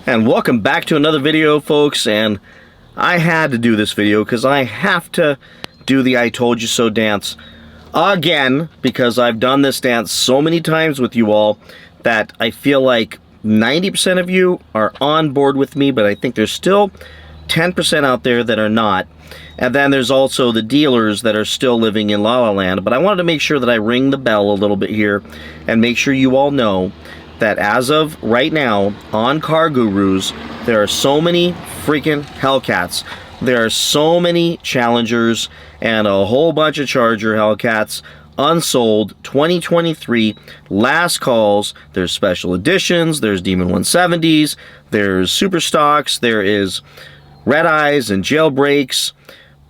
And welcome back to another video, folks. And I had to do this video because I have to do the I told you so dance again, because I've done this dance so many times with you all that I feel like 90% of you are on board with me, but I think there's still 10% out there that are not. And then there's also the dealers that are still living in La La Land. But I wanted to make sure that I ring the bell a little bit here and make sure you all know that as of right now on Car Gurus, there are so many freaking Hellcats. There are so many Challengers and a whole bunch of Charger Hellcats unsold 2023 last calls. There's special editions, there's Demon 170s, there's super stocks, there is red eyes and jailbreaks,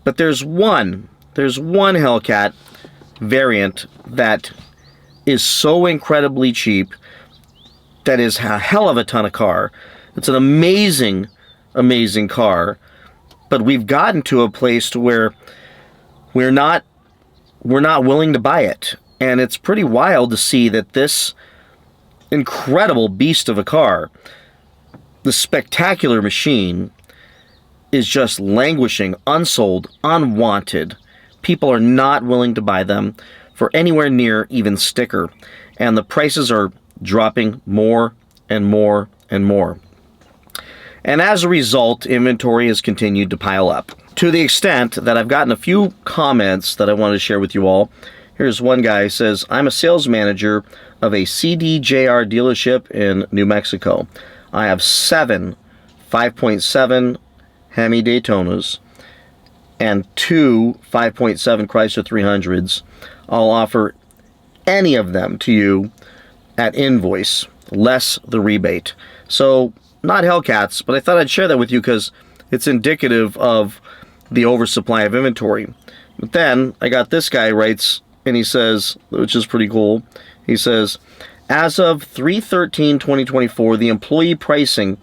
but there's one Hellcat variant that is so incredibly cheap that is a hell of a ton of car. It's an amazing car, but we've gotten to a place to where we're not willing to buy it. And it's pretty wild to see that this incredible beast of a car, the spectacular machine, is just languishing, unsold, unwanted. People are not willing to buy them for anywhere near even sticker. And the prices are dropping more and more and more. And as a result, inventory has continued to pile up, to the extent that I've gotten a few comments that I wanted to share with you all. Here's one guy who says, I'm a sales manager of a CDJR dealership in New Mexico. I have 7 5.7 Hemi Daytonas and 2 5.7 Chrysler 300s. I'll offer any of them to you at invoice, less the rebate. So, not Hellcats, but I thought I'd share that with you because it's indicative of the oversupply of inventory. But then, I got this guy writes, and he says, which is pretty cool, he says, as of 3/13/2024, the employee pricing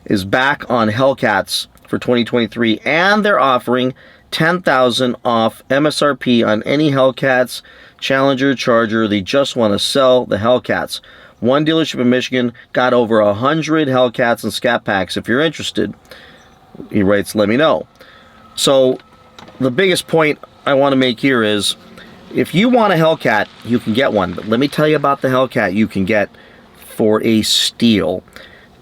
is back on Hellcats for 2023, and they're offering $10,000 off MSRP on any Hellcats, Challenger, Charger. They just want to sell the Hellcats. One dealership in Michigan got over 100 Hellcats and Scat Packs. If you're interested, he writes, let me know. So the biggest point I want to make here is, if you want a Hellcat, you can get one. But let me tell you about the Hellcat you can get for a steal.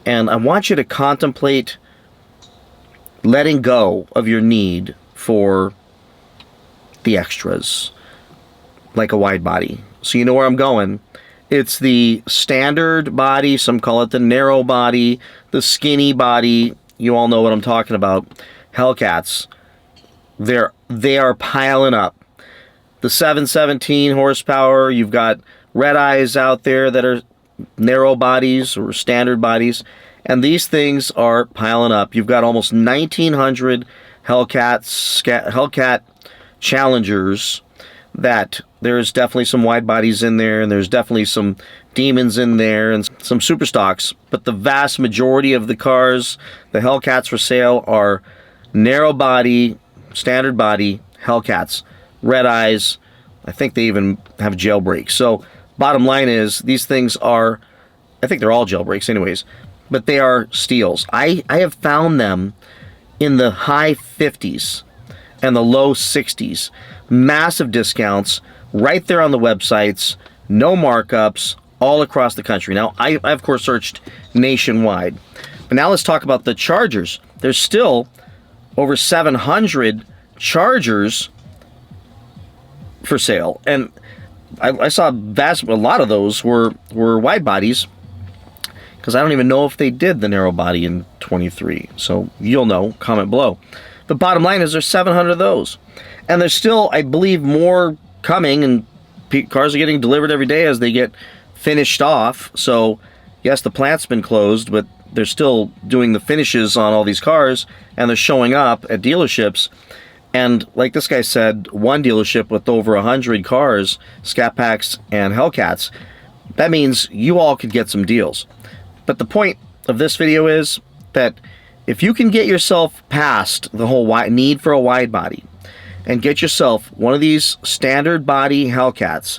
And I want you to contemplate letting go of your need for the extras, like a wide body. So you know where I'm going. It's the standard body, some call it the narrow body, the skinny body. You all know what I'm talking about. Hellcats. They are piling up. The 717 horsepower, you've got red eyes out there that are narrow bodies or standard bodies, and these things are piling up. You've got almost 1,900 Hellcat Challengers. That there's definitely some wide bodies in there, and there's definitely some demons in there, and some super stocks. But the vast majority of the cars, the Hellcats for sale, are narrow body, standard body Hellcats, red eyes. I think they even have jailbreaks. So bottom line is, these things are, I think they're all jailbreaks anyways, but they are steals. I have found them in the high 50s and the low 60s. Massive discounts right there on the websites, no markups, all across the country. Now, I of course searched nationwide. But now let's talk about the Chargers. There's still over 700 Chargers for sale. And I saw a lot of those were wide bodies, because I don't even know if they did the narrow body in 23. So you'll know, comment below. The bottom line is there's 700 of those. And there's still, I believe, more coming, and cars are getting delivered every day as they get finished off. So, yes, the plant's been closed, but they're still doing the finishes on all these cars, and they're showing up at dealerships. And like this guy said, one dealership with over 100 cars, Scat Packs and Hellcats, that means you all could get some deals. But the point of this video is that if you can get yourself past the whole need for a wide body and get yourself one of these standard body Hellcats,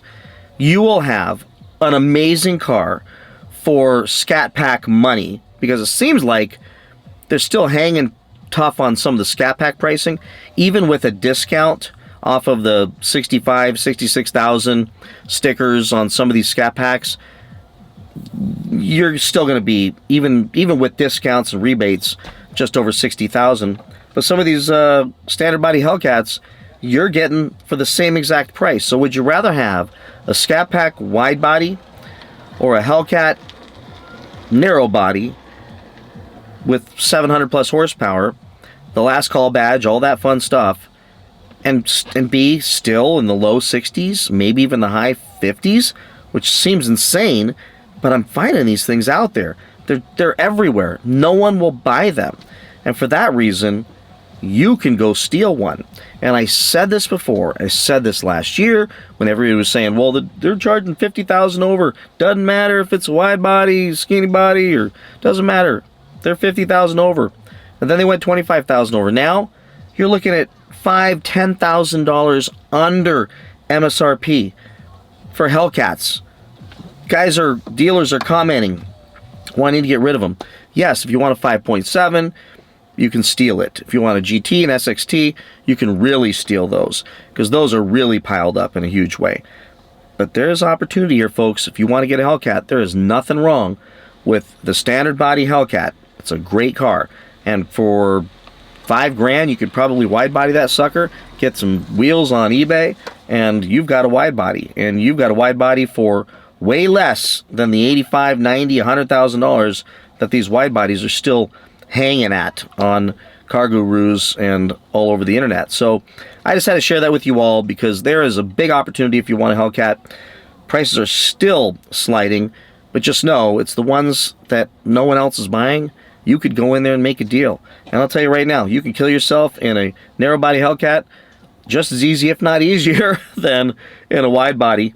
you will have an amazing car for Scat Pack money because it seems like they're still hanging tough on some of the Scat Pack pricing, even with a discount off of the 65, 66,000 stickers on some of these Scat Packs. You're still going to be, even with discounts and rebates, just over 60,000. But some of these standard body Hellcats, you're getting for the same exact price. So would you rather have a Scat Pack wide body or a Hellcat narrow body with 700 plus horsepower, the last call badge, all that fun stuff, and be still in the low 60s, maybe even the high 50s, which seems insane, but I'm finding these things out there. They're everywhere. No one will buy them. And for that reason, you can go steal one. And I said this before. I said this last year when everybody was saying, well, they're charging 50,000 over. Doesn't matter if it's a wide body, skinny body, or doesn't matter. They're 50,000 over. And then they went 25,000 over. Now you're looking at $5,000, $10,000 under MSRP for Hellcats. Dealers are commenting, wanting to get rid of them. Yes, if you want a 5.7, you can steal it. If you want a GT and SXT, you can really steal those, because those are really piled up in a huge way. But there's opportunity here, folks. If you want to get a Hellcat, there is nothing wrong with the standard body Hellcat. It's a great car. And for $5,000, you could probably wide body that sucker, get some wheels on eBay, and you've got a wide body. And you've got a wide body for way less than the $85,000, $90,000, $100,000 that these wide bodies are still hanging at on Car Gurus and all over the internet. So I just had to share that with you all, because there is a big opportunity if you want a Hellcat. Prices are still sliding, but just know it's the ones that no one else is buying. You could go in there and make a deal. And I'll tell you right now, you can kill yourself in a narrow body Hellcat just as easy, if not easier, than in a wide body,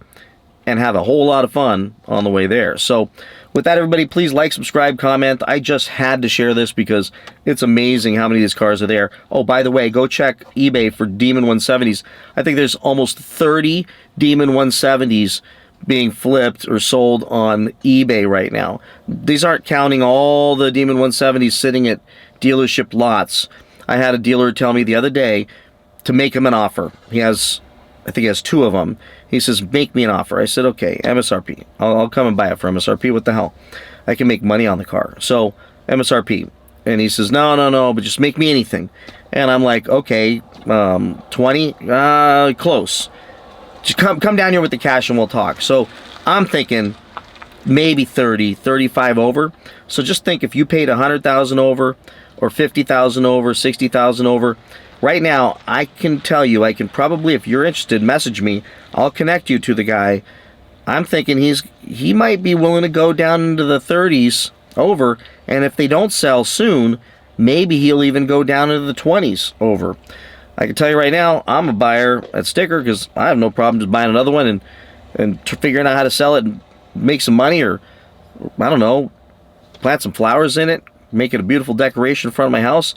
and have a whole lot of fun on the way there. So with that, everybody, please like, subscribe, comment. I just had to share this because it's amazing how many of these cars are there. Oh, by the way, go check eBay for Demon 170s. I think there's almost 30 Demon 170s being flipped or sold on eBay right now. These aren't counting all the Demon 170s sitting at dealership lots. I had a dealer tell me the other day to make him an offer. I think he has 2 of them. He says, make me an offer. I said, okay, MSRP. I'll come and buy it for MSRP. What the hell? I can make money on the car. So, MSRP. And he says, no, but just make me anything. And I'm like, okay, 20? Close. Just come down here with the cash and we'll talk. So, I'm thinking maybe 30, 35 over. So just think, if you paid 100,000 over, or 50,000 over, 60,000 over, right now, I can tell you, I can probably, if you're interested, message me. I'll connect you to the guy. I'm thinking he might be willing to go down into the 30s over, and if they don't sell soon, maybe he'll even go down into the 20s over. I can tell you right now, I'm a buyer at sticker, because I have no problem just buying another one and figuring out how to sell it and make some money, or I don't know, plant some flowers in it, make it a beautiful decoration in front of my house.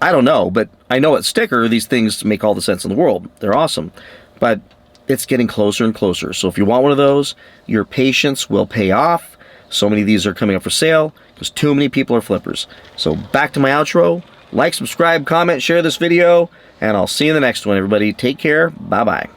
I don't know, but I know at sticker, these things make all the sense in the world. They're awesome. But it's getting closer and closer. So if you want one of those, your patience will pay off. So many of these are coming up for sale because too many people are flippers. So back to my outro. Like, subscribe, comment, share this video, and I'll see you in the next one, everybody. Take care. Bye-bye.